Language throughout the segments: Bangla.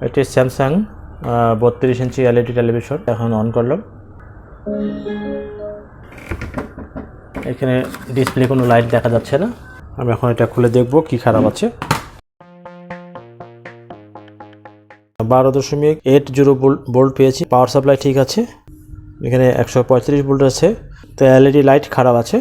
এটি স্যামসাং 32 ইঞ্চি এলইডি টেলিভিশন। এখন অন করলাম, এখানে ডিসপ্লে কোনো লাইট দেখা যাচ্ছে না। আমি এখন এটা খুলে দেখব কি খারাপ আছে। 12.80 ভোল্ট পেয়েছি। পাওয়ার সাপ্লাই ঠিক আছে, এখানে 135 ভোল্ট আছে। তো এলইডি লাইট খারাপ আছে।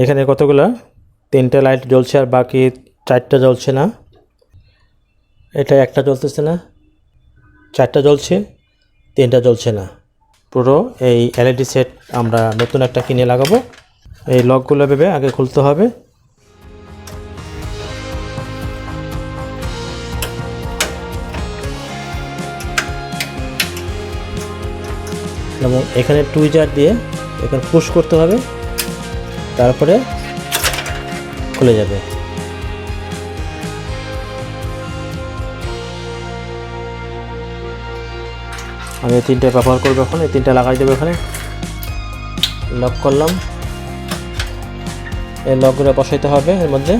এখানে কতগুলা 3টে লাইট জ্বলছে আর বাকি 4টা জ্বলছে না। এটা একটা জ্বলতেছে না, 4টা জ্বলছে, 3টা জ্বলছে না। পুরো এই এলইডি সেট আমরা নতুন একটা কিনে লাগাবো। এই লকগুলো ভেবে আগে খুলতে হবে। এবং এখানে টুইজার দিয়ে এখানে পুশ করতে হবে, তারপরে খুলে যাবে। আমি 3টে ব্যবহার করবো এখন। এই 3টা লাগাই দেবো এখানে। লক করলাম, এই লকগুলো বসাইতে হবে এর মধ্যে।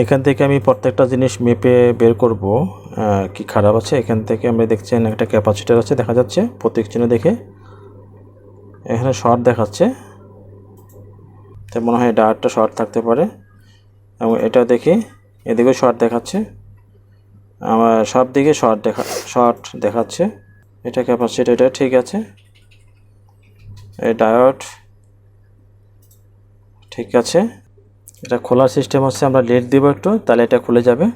এখান থেকে আমি প্রত্যেকটা জিনিস মেপে বের করব কি খারাপ আছে। এখান থেকে আমরা দেখছেন একটা ক্যাপাসিটার আছে, দেখা যাচ্ছে প্রতীক চিহ্ন দেখে। এখানে শর্ট দেখাচ্ছে, তো মনে হয় ডায়ারটা শর্ট থাকতে পারে। এবং এটা দেখি এদিকেও শর্ট দেখাচ্ছে, আমার সব দিকে শর্ট দেখাচ্ছে। এটা ক্যাপাসিটার, এটা ঠিক আছে। এই ডায়োড ঠিক আছে। এটা খোলার সিস্টেম হচ্ছে আমরা লিড দিব একটু, তাহলে এটা খুলে যাবে।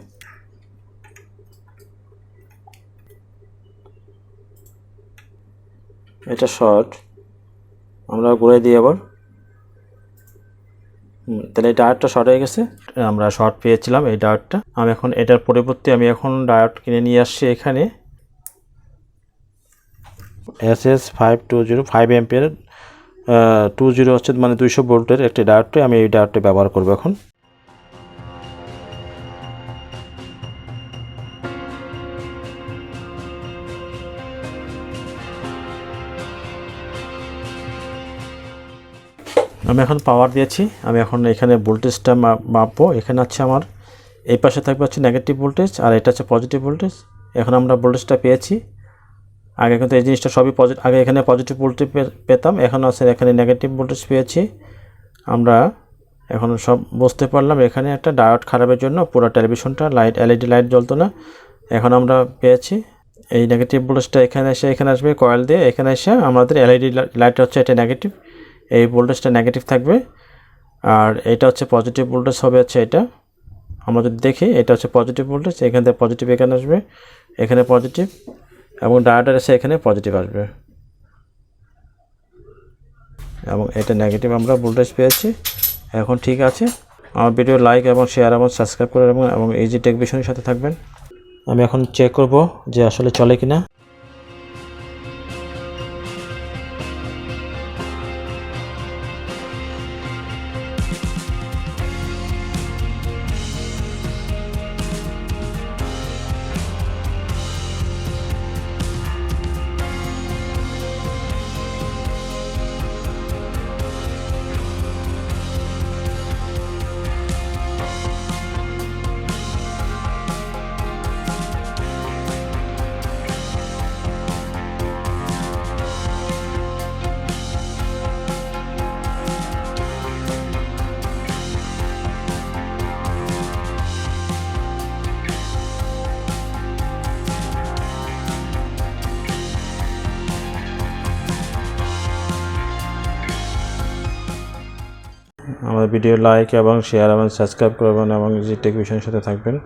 এটা শর্ট, আমরা ঘুরে দিই আবার। তাহলে এই ডায়োডটা শর্ট হয়ে গেছে। আমরা শর্ট পেয়েছিলাম এই ডায়োডটা। আমি এখন এটার পরিবর্তে আমি এখন ডায়োড কিনে নিয়ে আসছি। এখানে SS520 5 এম্পিয়ার 20 হচ্ছে মানে 200 ভোল্টের একটি ডায়োডটা। আমি এই ডায়োডটা ব্যবহার করব এখন। আমি এখন পাওয়ার দিয়েছি। আমি এখন এখানে ভোল্টেজটা মাপবো। এখানে আছে আমার এই পাশে থাকবে হচ্ছে নেগেটিভ ভোল্টেজ আর এটা হচ্ছে পজিটিভ ভোল্টেজ। এখন আমরা ভোল্টেজটা পেয়েছি। আগে কিন্তু এই জিনিসটা সবই পজিটিভ, আগে এখানে পজিটিভ ভোল্টেজ পেতাম, এখন আছে এখানে নেগেটিভ ভোল্টেজ পেয়েছি। আমরা এখন সব বুঝতে পারলাম। এখানে একটা ডায়োড খারাপের জন্য পুরো টেলিভিশনটা এলইডি লাইট জ্বলতো না। এখন আমরা পেয়েছি এই নেগেটিভ ভোল্টেজটা এখানে এসে এখানে আসবে কয়েল দিয়ে, এখানে এসে আমাদের এলইডি লাইট হচ্ছে এটা নেগেটিভ, এই ভোল্টেজটা নেগেটিভ থাকবে। আর এটা হচ্ছে পজিটিভ ভোল্টেজ হবে হচ্ছে এটা। আমরা যদি দেখি এটা হচ্ছে পজিটিভ ভোল্টেজ, এখান থেকে পজিটিভ এখানে আসবে, এখানে পজিটিভ, এবং ডায়োডের এসে এখানে পজিটিভ আসবে, এবং এটা নেগেটিভ আমরা ভোল্টেজ পেয়েছি। এখন ঠিক আছে, আমার ভিডিও লাইক এবং শেয়ার এবং সাবস্ক্রাইব করে এবং ইজি টেক ভিশনের সাথে থাকবেন। আমি এখন চেক করব যে আসলে চলে কিনা। আমার ভিডিও লাইক এবং শেয়ার এবং সাবস্ক্রাইব করবেন এবং ইজি টেক ভিশনের সাথে থাকবেন।